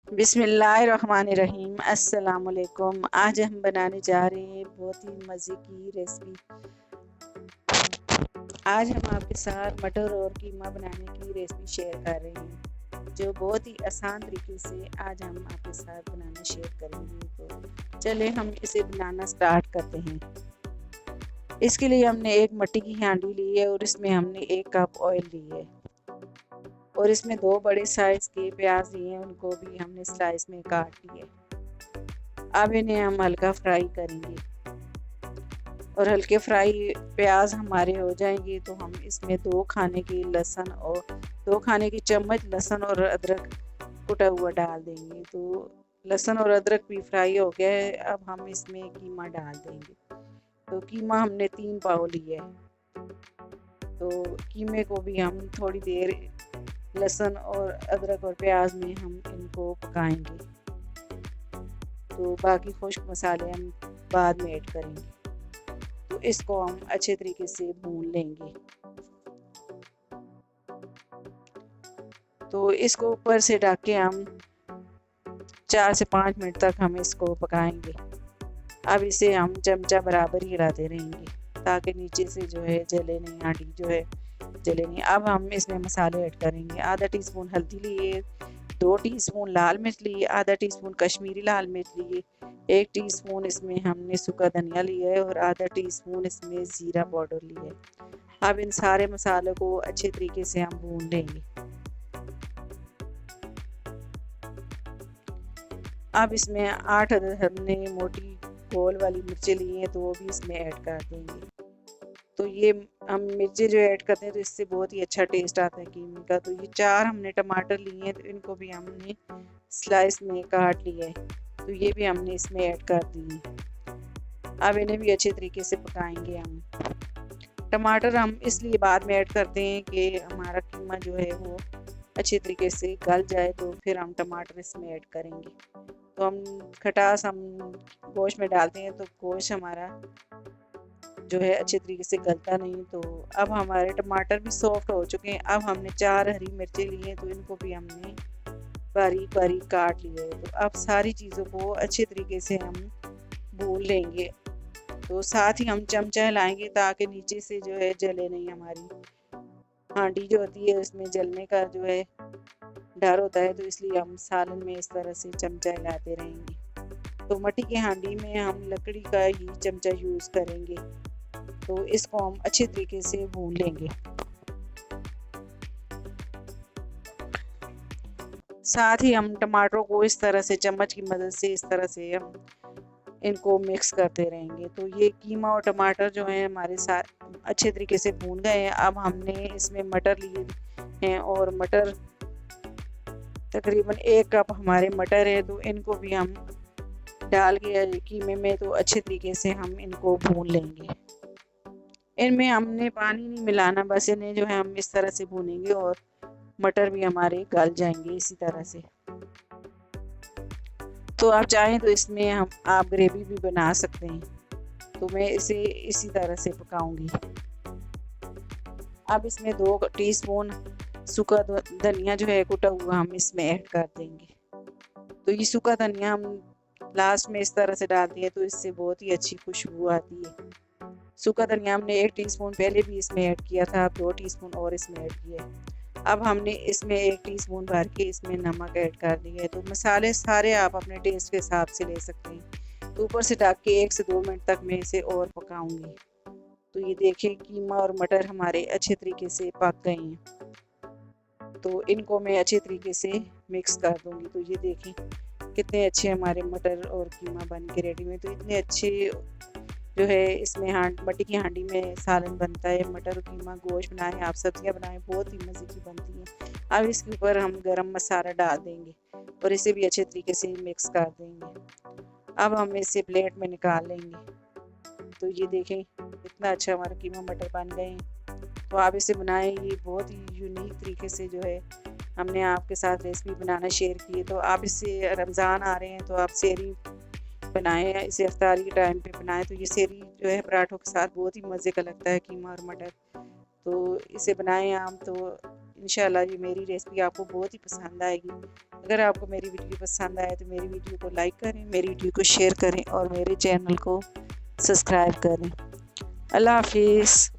बिस्मिल्लाहिर्रहमानिर्रहीम। अस्सलाम वालेकुम। आज हम बनाने जा रहे हैं बहुत ही मज़े की रेसिपी। आज हम आपके साथ मटर और कीमा बनाने की रेसिपी शेयर कर रहे हैं, जो बहुत ही आसान तरीके से आज हम आपके साथ बनाना शेयर करेंगे। तो चले हम इसे बनाना स्टार्ट करते हैं। इसके लिए हमने एक मिट्टी की हांडी ली है और इसमें हमने 1 कप ऑयल ली है और इसमें 2 बड़े साइज़ के प्याज लिए हैं, उनको भी हमने स्लाइस में काट लिए। अब इन्हें हम हल्का फ्राई करेंगे और हल्के फ्राई प्याज हमारे हो जाएंगे तो हम इसमें 2 खाने की लहसुन और 2 खाने की चम्मच लहसुन और अदरक कुटा हुआ डाल देंगे। तो लहसुन और अदरक भी फ्राई हो गया है। अब हम इसमें कीमा डाल देंगे। तो कीमा हमने 3 पाव लिया है। तो कीमे को भी हम थोड़ी देर लहसुन और अदरक और प्याज में हम इनको पकाएंगे। तो बाकी खुश्क मसाले हम बाद में ऐड करेंगे। तो इसको हम अच्छे तरीके से भून लेंगे। तो इसको ऊपर से ढक के हम 4 से 5 मिनट तक हम इसको पकाएंगे। अब इसे हम चमचा बराबर ही हिलाते रहेंगे ताकि नीचे से जो है जले नहीं, हांडी जो है जले नहीं। अब हम इसमें मसाले ऐड करेंगे। आधा टीस्पून हल्दी लिए, 2 टीस्पून लाल मिर्च लिए, आधा टीस्पून कश्मीरी लाल मिर्च लिए, 1 टीस्पून इसमें हमने सूखा धनिया लिया है और आधा टीस्पून इसमें ज़ीरा पाउडर लिया है। अब इन सारे मसालों को अच्छे तरीके से हम भून लेंगे। अब इसमें 8 अदद हमने मोटी गोल वाली मिर्चें ली हैं, तो वो भी इसमें ऐड कर देंगे। तो ये हम मिर्चें जो ऐड करते हैं तो इससे बहुत ही अच्छा टेस्ट आता है कीमे का। तो ये 4 हमने टमाटर लिए हैं, तो इनको भी हमने स्लाइस में काट लिया है। तो ये भी हमने इसमें ऐड कर दिए। अब इन्हें भी अच्छे तरीके से पकाएंगे हम। टमाटर हम इसलिए बाद में ऐड करते हैं कि हमारा कीमा जो है वो अच्छे तरीके से गल जाए, तो फिर हम टमाटर इसमें ऐड करेंगे। तो हम खटास हम गोश्त में डालते हैं तो गोश्त हमारा जो है अच्छे तरीके से गलता नहीं। तो अब हमारे टमाटर भी सॉफ्ट हो चुके हैं। अब हमने 4 हरी मिर्चें ली हैं, तो इनको भी हमने बारीक बारीक काट लिया है। तो अब सारी चीज़ों को अच्छे तरीके से हम भून लेंगे। तो साथ ही हम चमचा हिलाएंगे ताकि नीचे से जो है जले नहीं। हमारी हांडी जो होती है उसमें जलने का जो है डर होता है, तो इसलिए हम सालन में इस तरह से चमचा हिलाते रहेंगे। तो मिट्टी की हांडी में हम लकड़ी का ही चमचा यूज़ करेंगे। तो इसको हम अच्छे तरीके से भून लेंगे। साथ ही हम टमाटरों को इस तरह से चम्मच की मदद से इस तरह से हम इनको मिक्स करते रहेंगे। तो ये कीमा और टमाटर जो हैं हमारे साथ अच्छे तरीके से भून गए हैं। अब हमने इसमें मटर लिए हैं और मटर तकरीबन 1 कप हमारे मटर है, तो इनको भी हम डाल के कीमे में तो अच्छे तरीके से हम इनको भून लेंगे। इनमें हमने पानी नहीं मिलाना, बस इन्हें जो है हम इस तरह से भूनेंगे और मटर भी हमारे गल जाएंगे इसी तरह से। तो आप चाहें तो इसमें हम आप ग्रेवी भी बना सकते हैं। तो मैं इसे इसी तरह से पकाऊंगी। अब इसमें 2 टीस्पून सूखा धनिया जो है कुटा हुआ हम इसमें ऐड कर देंगे। तो ये सूखा धनिया हम लास्ट में इस तरह से डालते हैं तो इससे बहुत ही अच्छी खुशबू आती है। सूखा धनिया हमने 1 टीस्पून पहले भी इसमें ऐड किया था, अब 2 टीस्पून और इसमें ऐड किया है। अब हमने इसमें 1 टीस्पून भर के इसमें नमक ऐड कर दिया है। तो मसाले सारे आप अपने टेस्ट के हिसाब से ले सकते हैं। तो ऊपर से ढक के 1 से 2 मिनट तक मैं इसे और पकाऊंगी। तो ये देखिए कीमा और मटर हमारे अच्छे तरीके से पक गए हैं। तो इनको मैं अच्छे तरीके से मिक्स कर दूंगी। तो ये देखें कितने अच्छे हमारे मटर और कीमा बन के रेडी हुए। तो इतने अच्छे जो है इसमें मिट्टी की हांडी में सालन बनता है। मटर और कीमा गोश्त बनाएं, आप सब्जियां बनाएं, बहुत ही मज़े की बनती है। अब इसके ऊपर हम गरम मसाला डाल देंगे और इसे भी अच्छे तरीके से मिक्स कर देंगे। अब हम इसे प्लेट में निकाल लेंगे। तो ये देखें इतना अच्छा हमारा कीमा मटर बन गए हैं। तो आप इसे बनाएं। ये बहुत ही यूनिक तरीके से जो है हमने आपके साथ रेसिपी बनाना शेयर की है। तो आप इसे रमज़ान आ रहे हैं तो आप सेहरी बनाएं, इसे इफ्तारी के टाइम पे बनाएं। तो ये सेहरी जो है पराठों के साथ बहुत ही मज़े का लगता है कीमा और मटर। तो इसे बनाएं आप। तो इंशाल्लाह ये मेरी रेसिपी आपको बहुत ही पसंद आएगी। अगर आपको मेरी वीडियो पसंद आए तो मेरी वीडियो को लाइक करें, मेरी वीडियो को शेयर करें और मेरे चैनल को सब्सक्राइब करें। अल्लाह हाफिज़।